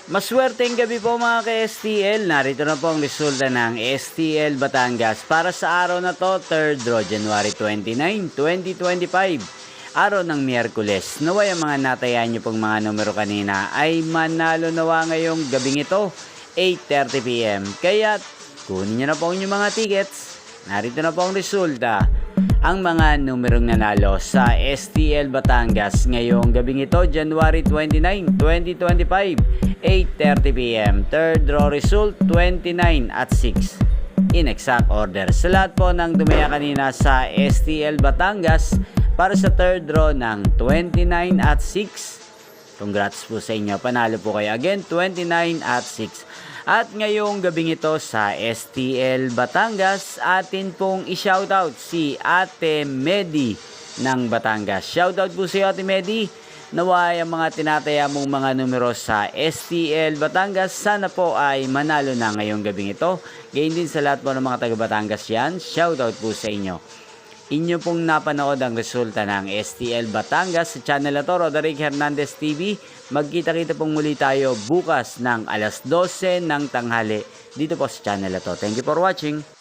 Maswerteng gabi po mga ka-STL. Narito na po ang resulta ng STL Batangas para sa araw na to, 3rd draw, January 29, 2025. Araw ng Miyerkules. Naway ang mga natayan nyo pong mga numero kanina ay manalo nawa ngayong gabing ito, 8:30 PM. Kaya kunin nyo na po ang inyong mga tickets. Narito na po ang resulta. Ang mga numerong nanalo sa STL Batangas ngayong gabing ito, January 29, 2025, 8:30 PM. Third draw result, 29 at 6. In exact order. Sa lahat po ng dumaya kanina sa STL Batangas para sa third draw ng 29 at 6. Congrats po sa inyo. Panalo po kayo again, 29 at 6. At ngayong gabing ito sa STL Batangas, atin pong i-shoutout si Ate Medi ng Batangas. Shoutout po sa iyo, Ate Medi. Naway ang mga tinataya mong mga numero sa STL Batangas, sana po ay manalo na ngayong gabing ito. Gayon din sa lahat po ng mga taga Batangas yan. Shoutout po sa inyo. Inyo pong napanood ang resulta ng STL Batangas sa channel na to, Roderick Hernandez TV. Magkita-kita pong muli tayo bukas ng alas 12 ng tanghali dito po sa channel na to. Thank you for watching.